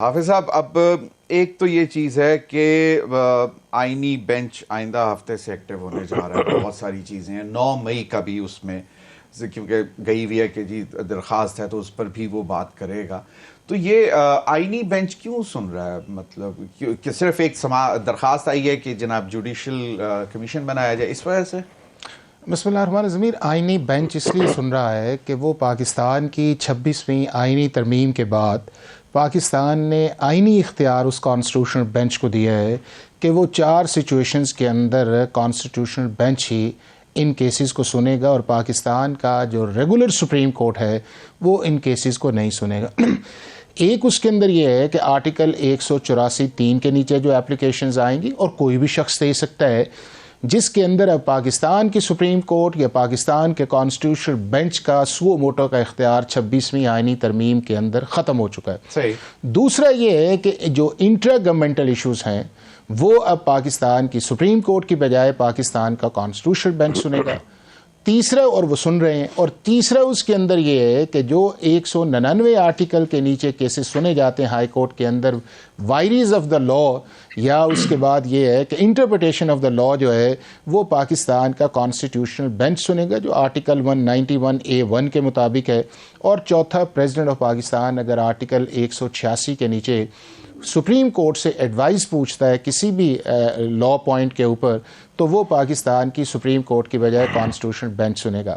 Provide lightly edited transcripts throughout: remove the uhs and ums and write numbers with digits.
حافظ صاحب، اب ایک تو یہ چیز ہے کہ آئینی بینچ آئندہ ہفتے سے ایکٹیو ہونے جا رہا ہے. بہت ساری چیزیں ہیں. 9 مئی کا بھی اس میں کیونکہ گئی ہوئی ہے کہ جی درخواست ہے تو اس پر بھی وہ بات کرے گا. تو یہ آئینی بینچ کیوں سن رہا ہے؟ مطلب کہ صرف ایک درخواست آئی ہے کہ جناب جوڈیشل کمیشن بنایا جائے، اس وجہ سے؟ بسم اللہ الرحمن الرحیم. آئینی بینچ اس لیے سن رہا ہے کہ وہ پاکستان کی 26ویں آئینی ترمیم کے بعد پاکستان نے آئینی اختیار اس کانسٹیٹیوشنل بینچ کو دیا ہے کہ وہ 4 سچویشنز کے اندر کانسٹیٹیوشنل بینچ ہی ان کیسز کو سنے گا، اور پاکستان کا جو ریگولر سپریم کورٹ ہے وہ ان کیسز کو نہیں سنے گا. ایک اس کے اندر یہ ہے کہ آرٹیکل 184(3) کے نیچے جو اپلیکیشنز آئیں گی، اور کوئی بھی شخص دے سکتا ہے، جس کے اندر اب پاکستان کی سپریم کورٹ یا پاکستان کے کانسٹیٹیوشنل بینچ کا سو موٹو کا اختیار 26ویں آئینی ترمیم کے اندر ختم ہو چکا ہے. صحیح. دوسرا یہ ہے کہ جو انٹرا گورنمنٹل ایشوز ہیں وہ اب پاکستان کی سپریم کورٹ کی بجائے پاکستان کا کانسٹیٹیوشنل بینچ سنے گا. تیسرا، اور وہ سن رہے ہیں، اور تیسرا اس کے اندر یہ ہے کہ جو 199 آرٹیکل کے نیچے کیسز سنے جاتے ہیں ہائی کورٹ کے اندر، وائریز آف دا لا، یا اس کے بعد یہ ہے کہ انٹرپریٹیشن آف دا لا جو ہے وہ پاکستان کا کانسٹیٹیوشنل بینچ سنے گا، جو آرٹیکل 191(a)(1) کے مطابق ہے. اور چوتھا، پریزیڈنٹ آف پاکستان اگر آرٹیکل 186 کے نیچے سپریم کورٹ سے ایڈوائز پوچھتا ہے کسی بھی لا پوائنٹ کے اوپر، تو وہ پاکستان کی سپریم کورٹ کی بجائے کانسٹیٹیوشنل بینچ سنے گا.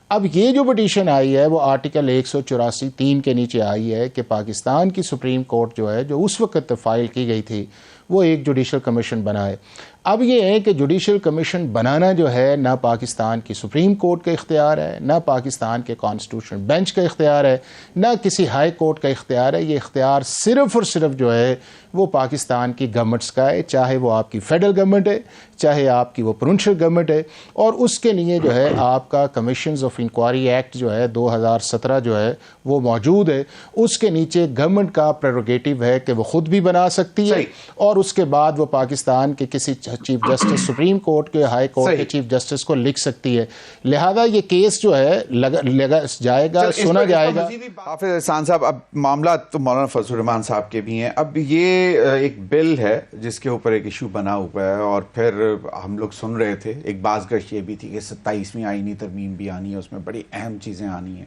اب یہ جو پٹیشن آئی ہے وہ آرٹیکل 184(3) کے نیچے آئی ہے کہ پاکستان کی سپریم کورٹ جو ہے، جو اس وقت فائل کی گئی تھی، وہ ایک جوڈیشل کمیشن بنائے. اب یہ ہے کہ جوڈیشل کمیشن بنانا جو ہے نہ پاکستان کی سپریم کورٹ کا اختیار ہے، نہ پاکستان کے کانسٹیٹیوشنل بینچ کا اختیار ہے، نہ کسی ہائی کورٹ کا اختیار ہے. یہ اختیار صرف اور صرف جو ہے وہ پاکستان کی گورنمنٹس کا ہے، چاہے وہ آپ کی فیڈرل گورنمنٹ ہے، چاہے آپ کی وہ پروونشل گورنمنٹ ہے. اور اس کے لیے جو ہے آپ کا کمیشنز آف انکوائری ایکٹ جو ہے 2017 جو ہے وہ موجود ہے. اس کے نیچے گورنمنٹ کا پریروگیٹو ہے کہ وہ خود بھی بنا سکتی ہے، اور اس کے بعد وہ پاکستان کے کسی چیف جسٹس، سپریم کورٹ کے، ہائی کورٹ کے چیف جسٹس کو لکھ سکتی ہے. لہذا یہ کیس جو ہے لگا جائے گا، سنا جائے گا. حافظ احسان صاحب، اب معاملات تو مولانا فضل الرحمان صاحب کے بھی ہیں. اب یہ ایک بل ہے جس کے اوپر ایک ایشو بنا ہوا ہے، اور پھر ہم لوگ سن رہے تھے ایک بازگشت یہ بھی تھی کہ 27ویں آئینی ترمیم بھی آنی ہے، اس میں بڑی اہم چیزیں آنی ہیں.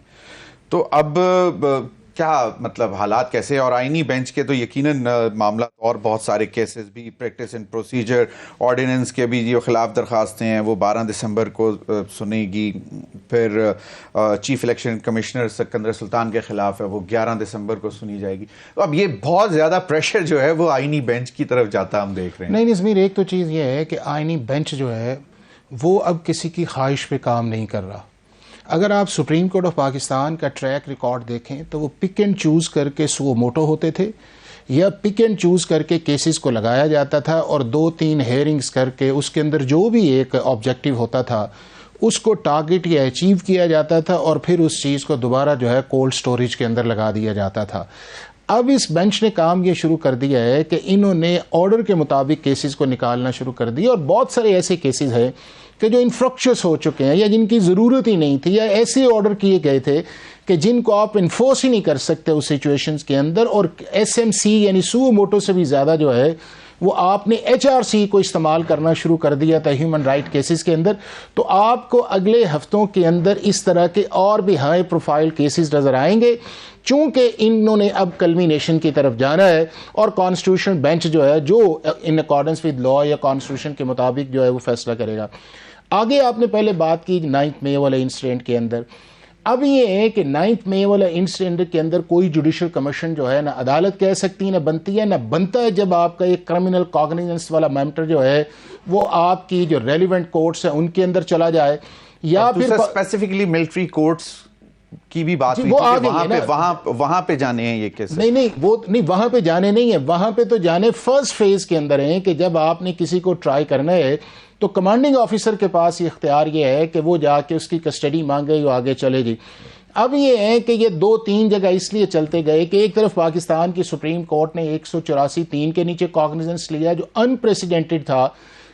تو اب کیا مطلب حالات کیسے؟ اور آئینی بینچ کے تو یقیناً معاملات اور بہت سارے کیسز بھی، پریکٹس اینڈ پروسیجر آرڈیننس کے بھی جو خلاف درخواستیں ہیں وہ 12 دسمبر کو سنے گی. پھر چیف الیکشن کمشنر سکندر سلطان کے خلاف ہے، وہ 11 دسمبر کو سنی جائے گی. تو اب یہ بہت زیادہ پریشر جو ہے وہ آئینی بینچ کی طرف جاتا ہم دیکھ رہے ہیں. نہیں ضمیر، ایک تو چیز یہ ہے کہ آئینی بینچ جو ہے وہ اب کسی کی خواہش پہ کام نہیں کر رہا. اگر آپ سپریم کورٹ آف پاکستان کا ٹریک ریکارڈ دیکھیں تو وہ پک اینڈ چوز کر کے سو موٹو ہوتے تھے، یا پک اینڈ چوز کر کے کیسز کو لگایا جاتا تھا، اور 2-3 ہیئرنگز کر کے اس کے اندر جو بھی ایک آبجیکٹیو ہوتا تھا اس کو ٹارگٹ یا اچیو کیا جاتا تھا، اور پھر اس چیز کو دوبارہ جو ہے کولڈ سٹوریج کے اندر لگا دیا جاتا تھا. اب اس بینچ نے کام یہ شروع کر دیا ہے کہ انہوں نے آرڈر کے مطابق کیسز کو نکالنا شروع کر دیا، اور بہت سارے ایسے کیسز ہیں کہ جو انفرکچس ہو چکے ہیں، یا جن کی ضرورت ہی نہیں تھی، یا ایسے آرڈر کیے گئے تھے کہ جن کو آپ انفورس ہی نہیں کر سکتے اس سچویشنز کے اندر. اور SMC یعنی سو موٹو سے بھی زیادہ جو ہے وہ آپ نے HRC کو استعمال کرنا شروع کر دیا تھا ہیومن رائٹ کیسز کے اندر. تو آپ کو اگلے ہفتوں کے اندر اس طرح کے اور بھی ہائی پروفائل کیسز نظر آئیں گے، چونکہ انہوں نے اب کلمینیشن کی طرف جانا ہے، اور کانسٹیٹیوشنل بینچ جو ہے جو ان اکارڈنس ود لا یا کانسٹیٹیوشن کے مطابق جو ہے وہ فیصلہ کرے گا. آگے آپ نے پہلے بات کی 9 مئی والے انسیڈنٹ کے اندر. اب یہ ہے کہ 9 مئی والا انسیڈنٹ کے اندر کوئی جوڈیشل کمیشن جو ہے نہ عدالت کہہ سکتی نہ بنتی ہے، نہ بنتا ہے جب آپ کا ایک کرمنل کاگنیزنس والا میٹر جو ہے وہ آپ کی جو ریلیونٹ کورٹس ہیں ان کے اندر چلا جائے، یا پھر اسپیسیفکلی ملٹری کورٹس کی بھی بات ہوئی تھی کہ وہاں پہ جانے ہیں یہ کیسے. نہیں وہ نہیں، وہاں پہ جانے نہیں ہے، وہاں پہ تو جانے فرسٹ فیز کے اندر ہیں کہ جب آپ نے کسی کو ٹرائی کرنا ہے تو کمانڈنگ آفیسر کے پاس یہ اختیار یہ ہے کہ وہ جا کے اس کی کسٹڈی مانگے یا آگے چلے جی. اب یہ ہے کہ یہ 2-3 جگہ اس لیے چلتے گئے کہ ایک طرف پاکستان کی سپریم کورٹ نے 184(3) کے نیچے کاگنیزنس لیا جو انپریسیڈنٹڈ تھا،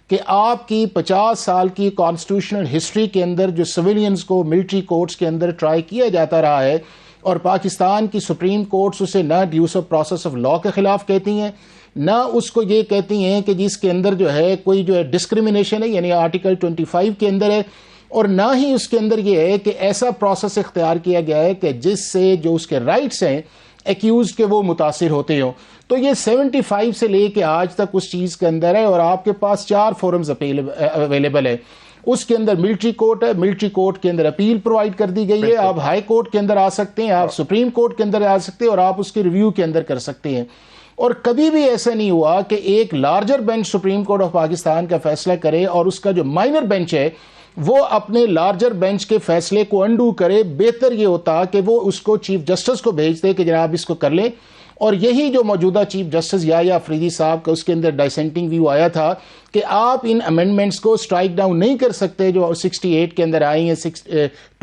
کہ آپ کی 50 سال کی کانسٹیٹیوشنل ہسٹری کے اندر جو سویلینز کو ملٹری کورٹس کے اندر ٹرائی کیا جاتا رہا ہے، اور پاکستان کی سپریم کورٹس اسے نہ due of process of law کے خلاف کہتی ہیں، نہ اس کو یہ کہتی ہیں کہ جس کے اندر جو ہے کوئی جو ہے ڈسکریمنیشن ہے، یعنی آرٹیکل 25 کے اندر ہے، اور نہ ہی اس کے اندر یہ ہے کہ ایسا پروسیس اختیار کیا گیا ہے کہ جس سے جو اس کے رائٹس ہیں ایکیوز کے وہ متاثر ہوتے ہوں. تو یہ 75 سے لے کے آج تک اس چیز کے اندر ہے، اور آپ کے پاس 4 فورمز اویلیبل ہے. اس کے اندر ملٹری کورٹ ہے، ملٹری کورٹ کے اندر اپیل پرووائڈ کر دی گئی ہے، آپ ہائی کورٹ کے اندر آ سکتے ہیں، آپ سپریم کورٹ کے اندر آ سکتے ہیں، اور آپ اس کے ریویو کے اندر کر سکتے ہیں. اور کبھی بھی ایسا نہیں ہوا کہ ایک larger bench supreme court of Pakistan کا فیصلہ کرے اور اس کا جو مائنر بینچ ہے وہ اپنے لارجر بینچ کے فیصلے کو انڈو کرے. بہتر یہ ہوتا کہ وہ اس کو چیف جسٹس کو بھیج دے کہ جناب اس کو کر لیں. اور یہی جو موجودہ چیف جسٹس یا افریدی صاحب کا اس کے اندر ڈائسینٹنگ ویو آیا تھا کہ آپ ان امینڈمنٹس کو سٹرائک ڈاؤن نہیں کر سکتے جو 68 کے اندر آئی ہیں،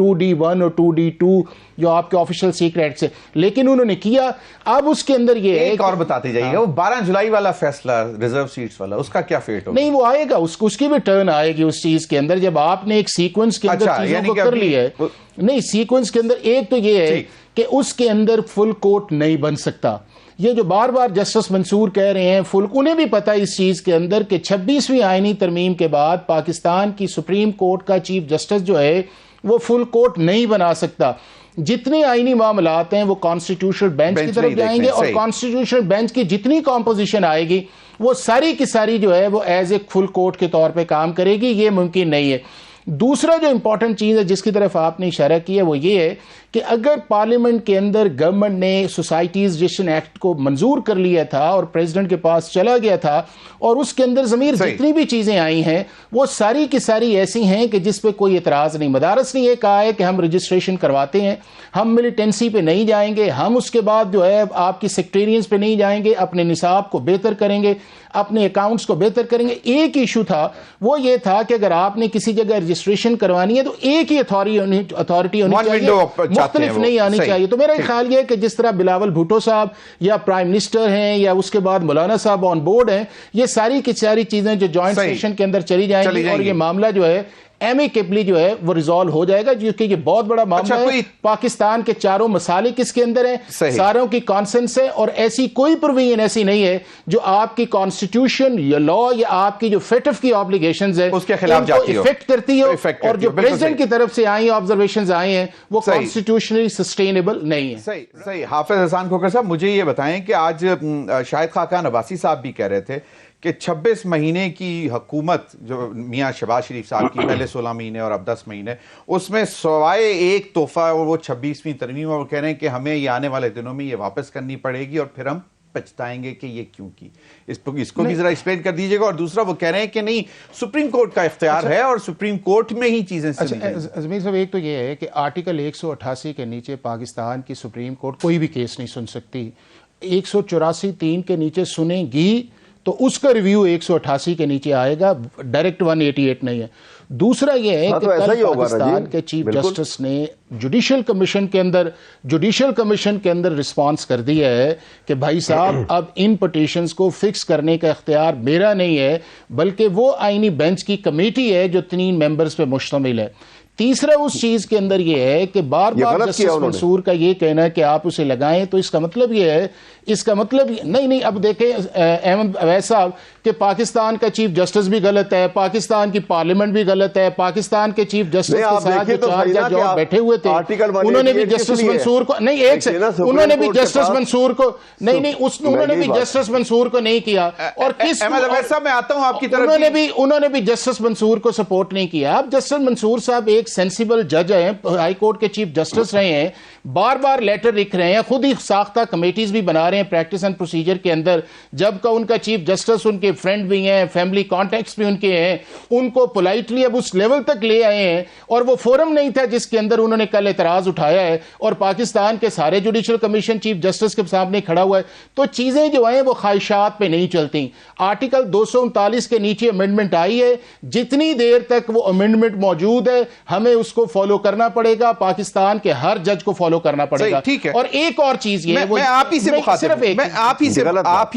2D1 اور 2D2 جو آپ کے آفیشیل سیکریٹس ہیں، لیکن انہوں نے کیا. اب اس کے اندر یہ ایک اور بتاتے جائیے، وہ 12 جولائی والا فیصلہ ریزرو سیٹس والا، اس کا کیا فیٹ ہوگا؟ نہیں وہ آئے گا، اس کی بھی ٹرن آئے گی اس چیز کے اندر جب آپ نے ایک سیکوینس کے اندر چیزوں کو کر لیا ہے. نہیں سیکوینس کے اندر ایک تو یہ ہے کہ اس کے اندر فل کورٹ نہیں بن سکتا. یہ جو بار بار جسٹس منصور کہہ رہے ہیں انہیں بھی پتا اس چیز کے اندر کہ 26ویں آئینی ترمیم کے بعد پاکستان کی سپریم کورٹ کا چیف جسٹس جو ہے وہ فل کورٹ نہیں بنا سکتا. جتنے آئینی معاملات ہیں وہ کانسٹیٹیوشنل بینچ کی طرف جائیں گے، اور کانسٹیٹیوشنل بینچ کی جتنی کمپوزیشن آئے گی وہ ساری کی ساری جو ہے وہ ایز اے فل کورٹ کے طور پہ کام کرے گی. یہ ممکن نہیں ہے. دوسرا جو امپورٹنٹ چیز ہے جس کی طرف آپ نے اشارہ کیا وہ یہ ہے کہ اگر پارلیمنٹ کے اندر گورنمنٹ نے سوسائٹیز رجسٹریشن ایکٹ کو منظور کر لیا تھا اور پریزیڈنٹ کے پاس چلا گیا تھا، اور اس کے اندر ضمیر جتنی بھی چیزیں آئی ہیں وہ ساری کی ساری ایسی ہیں کہ جس پہ کوئی اعتراض نہیں. مدارس نے یہ کہا ہے کہ ہم رجسٹریشن کرواتے ہیں، ہم ملیٹنسی پہ نہیں جائیں گے، ہم اس کے بعد جو ہے آپ کی سیکٹیرینز پہ نہیں جائیں گے، اپنے نصاب کو بہتر کریں گے، اپنے اکاؤنٹس کو بہتر کریں گے. ایک ایشو تھا وہ یہ تھا کہ اگر آپ نے کسی جگہ رجسٹریشن کروانی ہے تو ایک ہی اتھارٹی ہونی چاہیے، مختلف نہیں آنی چاہیے. تو میرا خیال یہ ہے کہ جس طرح بلاول بھٹو صاحب یا پرائم منسٹر ہیں یا اس کے بعد مولانا صاحب آن بورڈ ہیں، یہ ساری کی ساری چیزیں جو جوائنٹ سیشن کے اندر چلی جائیں گی اور یہ معاملہ جو ہے ایمیکیبلی جو ہے وہ ریزالو ہو جائے گا، کیونکہ یہ بہت بڑا معاملہ ہے. پاکستان کے چاروں مسالک اس کے اندر ہیں، ساروں کی کانسنس ہے، اور ایسی کوئی پروویژن ایسی نہیں ہے جو آپ کی کانسٹیٹیوشن یا لا یا آپ کی جو فیٹف کی آبلیگیشنز ہیں اس کے خلاف جاتی ہو، افیکٹ کرتی ہو. اور جو پریزیڈنٹ کی طرف سے آئی آبزرویشنز آئی ہیں وہ کانسٹیٹیوشنلی سسٹینیبل نہیں ہے. صحیح. حافظ احسان کھوکھر صاحب مجھے یہ بتائیں کہ آج شاہد خاقان عباسی صاحب بھی کہہ رہے تھے کہ 26 مہینے کی حکومت جو میاں شہباز شریف صاحب کی، پہلے 16 مہینے اور اب 10 مہینے، اس میں سوائے ایک تحفہ اور وہ 26ویں ترمیم، اور کہہ رہے ہیں کہ ہمیں یہ آنے والے دنوں میں یہ واپس کرنی پڑے گی اور پھر ہم پچھتائیں گے کہ یہ کیوں کی. اس کو بھی ذرا ایکسپلین کر دیجیے گا. اور دوسرا وہ کہہ رہے ہیں کہ نہیں سپریم کورٹ کا اختیار ہے اور سپریم کورٹ میں ہی چیزیں ازمیر صاحب ایک تو یہ ہے کہ آرٹیکل 188 کے نیچے پاکستان کی سپریم کورٹ کوئی بھی کیس نہیں سن سکتی. 184(3) کے نیچے سنے گی تو اس کا ریویو 188 کے نیچے آئے گا، ڈائریکٹ 188 نہیں ہے. دوسرا یہ ہے کہ کل پاکستان کے چیف جسٹس نے جوڈیشل کمیشن کے اندر رسپانس کر دیا ہے کہ بھائی صاحب اب ان پٹیشنز کو فکس کرنے کا اختیار میرا نہیں ہے بلکہ وہ آئینی بینچ کی کمیٹی ہے جو 3 ممبرز پہ مشتمل ہے. تیسرا اس چیز کے اندر یہ ہے کہ بار بار جسٹس منصور کا یہ کہنا ہے کہ آپ اسے لگائیں، تو اس کا مطلب یہ ہے، اس کا مطلب نہیں. اب دیکھیں احمد اویس صاحب کہ پاکستان کا چیف جسٹس بھی غلط ہے، پاکستان کی پارلیمنٹ بھی غلط ہے، پاکستان کے چیف جسٹس کے ساتھ جو 4 جج اور بیٹھے ہوئے تھے انہوں نے بھی جسٹس منصور کو انہوں نے بھی جسٹس منصور کو انہوں نے بھی جسٹس منصور کو نہیں کیا. اور کس میں آتا ہوں آپ کی طرف، انہوں نے بھی جسٹس منصور کو سپورٹ نہیں کیا. اب جسٹس منصور صاحب ایک سینسیبل جج ہیں، ہائی کورٹ کے چیف جسٹس رہے ہیں، بار بار لیٹر لکھ رہے ہیں، خود ہی ساختہ کمیٹیز بھی بنا رہے ہیں پریکٹس اینڈ پروسیجر کے اندر، جب کا ان کا چیف جسٹس ان کے فرینڈ بھی ہیں، فیملی کانٹیکٹس بھی ان کے ہیں، ان کو پولائٹلی اب اس لیول تک لے آئے ہیں. اور وہ فورم نہیں تھا جس کے اندر انہوں نے کل اعتراض اٹھایا ہے، اور پاکستان کے سارے جوڈیشل کمیشن چیف جسٹس کے سامنے کھڑا ہوا ہے. تو چیزیں جو ہیں وہ خواہشات پہ نہیں چلتی. آرٹیکل 239 کے نیچے امینڈمنٹ آئی ہے، جتنی دیر تک وہ امینڈمنٹ موجود ہے ہمیں اس کو فالو کرنا پڑے گا، پاکستان کے ہر جج کو فالو فالو کرنا پڑے گا. ٹھیک ہے. اور ایک اور چیز یہ میں آپ ہی سے مخاطب ہوں, میں آپ ہی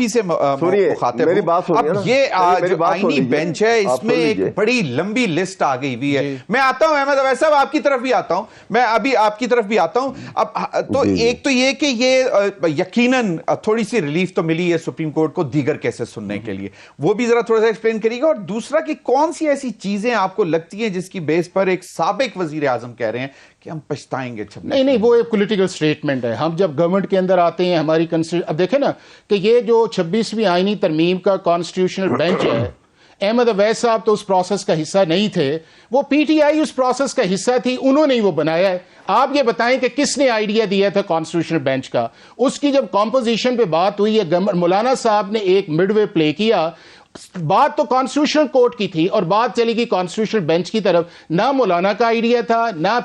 سے مخاطب ہوں. اب یہ جو آئینی بینچ ہے اس میں ایک بڑی لمبی لسٹ آ گئی ہوئی ہے. میں آتا ہوں احمد اویس صاحب, آپ کی طرف بھی آتا ہوں, میں ابھی آپ کی طرف بھی آتا ہوں. اب تو ایک تو یہ کہ یہ یقیناً تھوڑی سی ریلیف تو ملی ہے سپریم کورٹ کو دیگر کیسز سننے کے لیے, وہ بھی ذرا تھوڑا سا ایکسپلین کریے گا. اور دوسرا کہ کون سی ایسی چیزیں آپ کو لگتی ہیں جس کی بیس پر ایک سابق وزیر اعظم کہہ رہے ہیں کہ ہم پچھتائیں گے. نہیں, وہ ایک پولیٹیکل سٹیٹمنٹ ہے. ہم جب گورنمنٹ کے اندر آتے ہیں ہماری اب دیکھیں نا کہ یہ جو 26ویں آئینی ترمیم کا کانسٹیٹیوشنل بینچ ہے, احمد اویس صاحب تو اس پروسیس کا حصہ نہیں تھے, وہ P T I us process کا حصہ تھی, انہوں نے وہ بنایا ہے. آپ یہ بتائیں کہ کس نے آئیڈیا دیا تھا کانسٹیٹیوشنل بینچ کا؟ اس کی جب کمپوزیشن پہ بات ہوئی ہے, مولانا صاحب نے ایک مڈ وے پلے کیا. بات تو کانسٹیٹیوشنل کورٹ کی تھی اور بات چلی گئی کانسٹیٹیوشنل بینچ کی طرف. نہ مولانا کا آئیڈیا تھا, نہ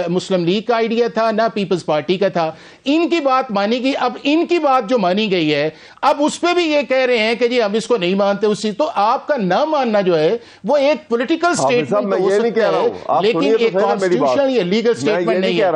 مسلم لیگ کا آئیڈیا تھا, نہ پیپلز پارٹی کا تھا. ان کی بات مانی گئی. اب ان کی بات جو مانی گئی ہے, اب اس پہ بھی یہ کہہ رہے ہیں کہ جی ہم اس کو نہیں مانتے اس چیز. تو آپ کا نہ ماننا جو ہے وہ ایک پولیٹیکل سٹیٹمنٹ ہو سکتا ہے, لیکن ایک کانسٹیٹیوشنل یا لیگل سٹیٹمنٹ نہیں ہے.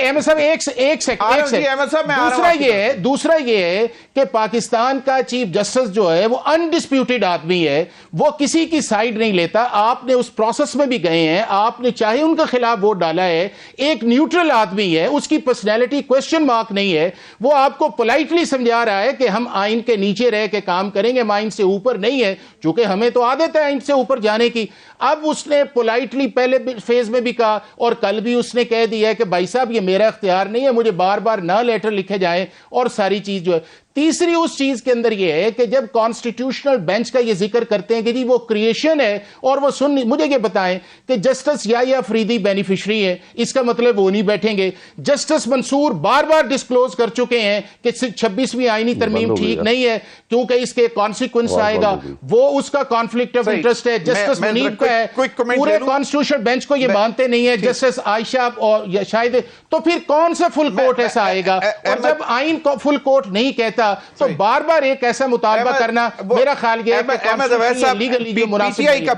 احمد صاحب ایک سیکنڈ. دوسرا یہ ہے کہ پاکستان کا چیف جسٹس جو ہے وہ انڈسپیوٹڈ آدمی ہے, وہ کسی کی سائیڈ نہیں لیتا. آپ نے اس پروسیس میں بھی گئے ہیں, آپ نے چاہے ان کا خلاف ووٹ ڈالا ہے, ایک نیوٹرل آدمی ہے, اس کی پرسنالٹی کوسچن مارک نہیں ہے. وہ آپ کو پولائٹلی سمجھا رہا ہے کہ ہم آئین کے نیچے رہ کے کام کریں گے, ہم آئین سے اوپر نہیں ہے, چونکہ ہمیں تو عادت ہے آئین سے اوپر جانے کی. اب اس نے پولائٹلی پہلے فیز میں بھی کہا اور کل بھی اس نے کہہ دیا ہے کہ بھائی صاحب یہ میرا اختیار نہیں ہے, مجھے بار بار نہ لیٹر لکھے جائیں اور ساری چیز جو ہے. تیسری اس چیز کے اندر یہ ہے کہ جب کانسٹیٹیوشنل بینچ کا یہ ذکر کرتے ہیں کہ جی وہ کریشن ہے اور وہ مجھے یہ بتائیں کہ جسٹس یا فریدی بینیفیشری ہے, اس کا مطلب وہ نہیں بیٹھیں گے. جسٹس منصور بار بار ڈسکلوز کر چکے ہیں کہ 26ویں آئینی ترمیم ٹھیک نہیں ہے کیونکہ اس کے کانسیکوینس آئے گا, وہ اس کا کانفلکٹ آف انٹرسٹ ہے. جسٹس منیب کا ہے, پورے کانسٹیٹیوشنل بینچ کو یہ مانتے نہیں ہے. جسٹس عائشہ اور شاید, تو پھر کون سا فل کورٹ ایسا آئے گا؟ اور جب آئین کو فل کورٹ نہیں کہتا تو بار بار ایک ایسا مطالبہ کرنا, میرا خیال یہ ہے کہ لیگلی جو مناسب